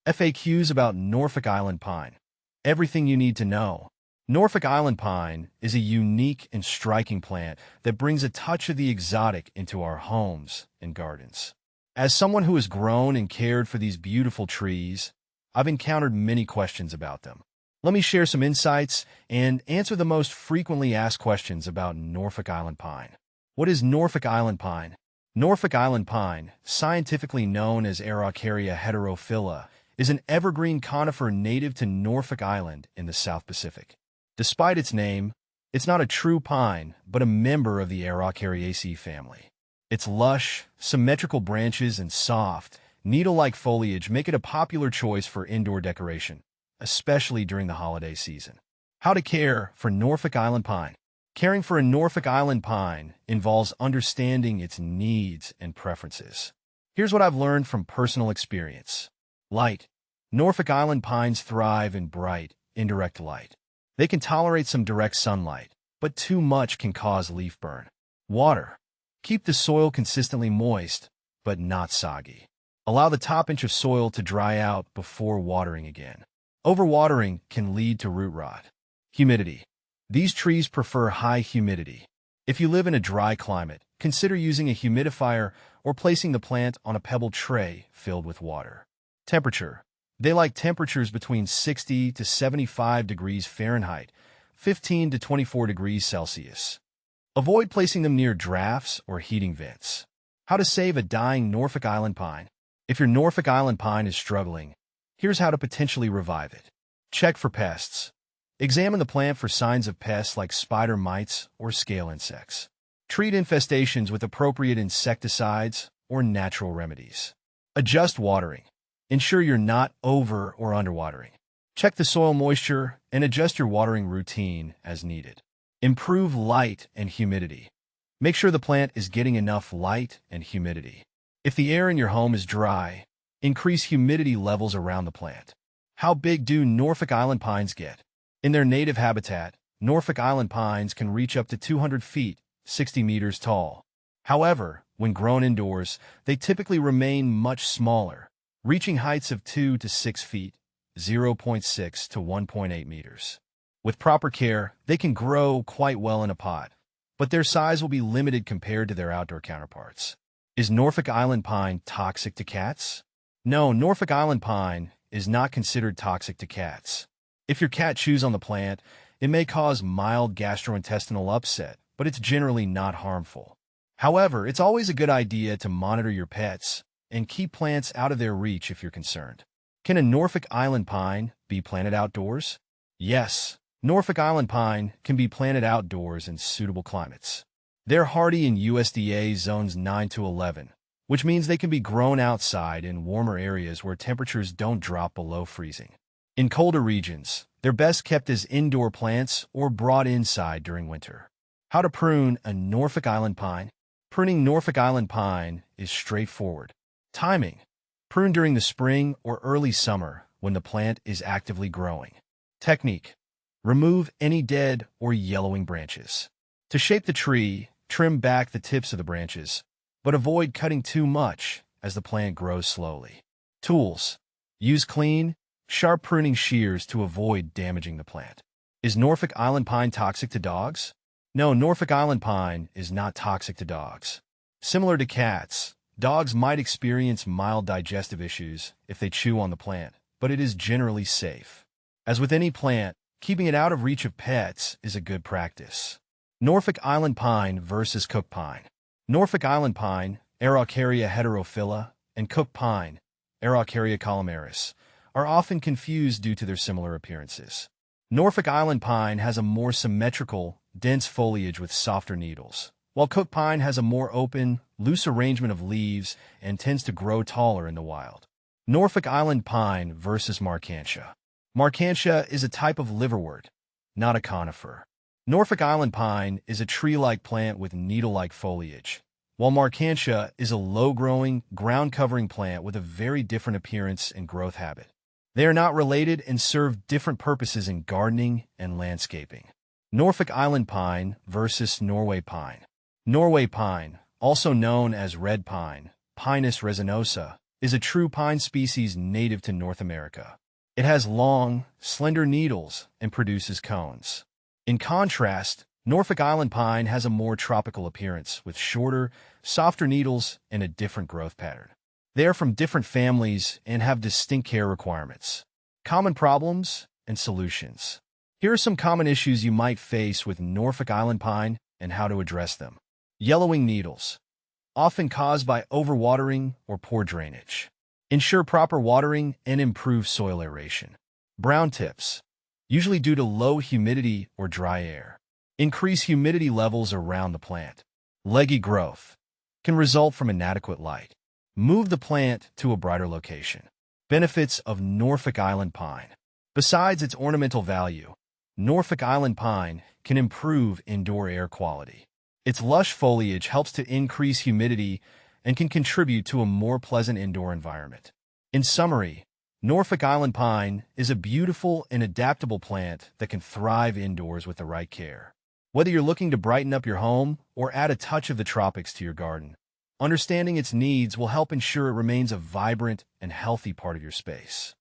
FAQs about Norfolk Island pine. Everything you need to know. Norfolk Island pine is a unique and striking plant that brings a touch of the exotic into our homes and gardens. As someone who has grown and cared for these beautiful trees, I've encountered many questions about them. Let me share some insights and answer the most frequently asked questions about Norfolk Island pine. What is Norfolk Island pine? Norfolk Island pine, scientifically known as Araucaria heterophylla, is an evergreen conifer native to Norfolk Island in the South Pacific. Despite its name, it's not a true pine, but a member of the Araucariaceae family. Its lush, symmetrical branches and soft, needle-like foliage make it a popular choice for indoor decoration, especially during the holiday season. How to care for Norfolk Island pine. Caring for a Norfolk Island pine involves understanding its needs and preferences. Here's what I've learned from personal experience. Light. Norfolk Island pines thrive in bright, indirect light. They can tolerate some direct sunlight, but too much can cause leaf burn. Water. Keep the soil consistently moist, but not soggy. Allow the top inch of soil to dry out before watering again. Overwatering can lead to root rot. Humidity. These trees prefer high humidity. If you live in a dry climate, consider using a humidifier or placing the plant on a pebble tray filled with water. Temperature. They like temperatures between 60 to 75 degrees Fahrenheit, 15 to 24 degrees Celsius. Avoid placing them near drafts or heating vents. How to save a dying Norfolk Island pine. If your Norfolk Island pine is struggling, here's how to potentially revive it. Check for pests. Examine the plant for signs of pests like spider mites or scale insects. Treat infestations with appropriate insecticides or natural remedies. Adjust watering. Ensure you're not over or underwatering. Check the soil moisture and adjust your watering routine as needed. Improve light and humidity. Make sure the plant is getting enough light and humidity. If the air in your home is dry, increase humidity levels around the plant. How big do Norfolk Island pines get? In their native habitat, Norfolk Island pines can reach up to 200 feet, 60 meters tall. However, when grown indoors, they typically remain much smaller, reaching heights of 2 to 6 feet, 0.6 to 1.8 meters. With proper care, they can grow quite well in a pot, but their size will be limited compared to their outdoor counterparts. Is Norfolk Island pine toxic to cats? No, Norfolk Island pine is not considered toxic to cats. If your cat chews on the plant, it may cause mild gastrointestinal upset, but it's generally not harmful. However, it's always a good idea to monitor your pets and keep plants out of their reach if you're concerned. Can a Norfolk Island pine be planted outdoors? Yes, Norfolk Island pine can be planted outdoors in suitable climates. They're hardy in USDA zones 9 to 11, which means they can be grown outside in warmer areas where temperatures don't drop below freezing. In colder regions, they're best kept as indoor plants or brought inside during winter. How to prune a Norfolk Island pine? Pruning Norfolk Island pine is straightforward. Timing. Prune during the spring or early summer when the plant is actively growing. Technique. Remove any dead or yellowing branches. To shape the tree, trim back the tips of the branches, but avoid cutting too much as the plant grows slowly. Tools. Use clean, sharp pruning shears to avoid damaging the plant. Is Norfolk Island pine toxic to dogs? No, Norfolk Island pine is not toxic to dogs. Similar to cats, dogs might experience mild digestive issues if they chew on the plant, but it is generally safe. As with any plant, keeping it out of reach of pets is a good practice. Norfolk Island pine versus cook pine. Norfolk Island pine, Araucaria heterophylla, and cook pine, Araucaria colomaris, are often confused due to their similar appearances. Norfolk Island pine has a more symmetrical, dense foliage with softer needles, while cook pine has a more open, loose arrangement of leaves and tends to grow taller in the wild. Norfolk Island pine versus marcantia. Marcantia is a type of liverwort, not a conifer. Norfolk Island pine is a tree-like plant with needle-like foliage, while marcantia is a low-growing, ground-covering plant with a very different appearance and growth habit. They are not related and serve different purposes in gardening and landscaping. Norfolk Island pine versus Norway pine. Norway pine, also known as red pine, Pinus resinosa, is a true pine species native to North America. It has long, slender needles and produces cones. In contrast, Norfolk Island pine has a more tropical appearance with shorter, softer needles and a different growth pattern. They are from different families and have distinct care requirements. Common problems and solutions. Here are some common issues you might face with Norfolk Island pine and how to address them. Yellowing needles, often caused by overwatering or poor drainage. Ensure proper watering and improve soil aeration. Brown tips, usually due to low humidity or dry air. Increase humidity levels around the plant. Leggy growth can result from inadequate light. Move the plant to a brighter location. Benefits of Norfolk Island pine. Besides its ornamental value, Norfolk Island pine can improve indoor air quality. Its lush foliage helps to increase humidity and can contribute to a more pleasant indoor environment. In summary, Norfolk Island pine is a beautiful and adaptable plant that can thrive indoors with the right care. Whether you're looking to brighten up your home or add a touch of the tropics to your garden, understanding its needs will help ensure it remains a vibrant and healthy part of your space.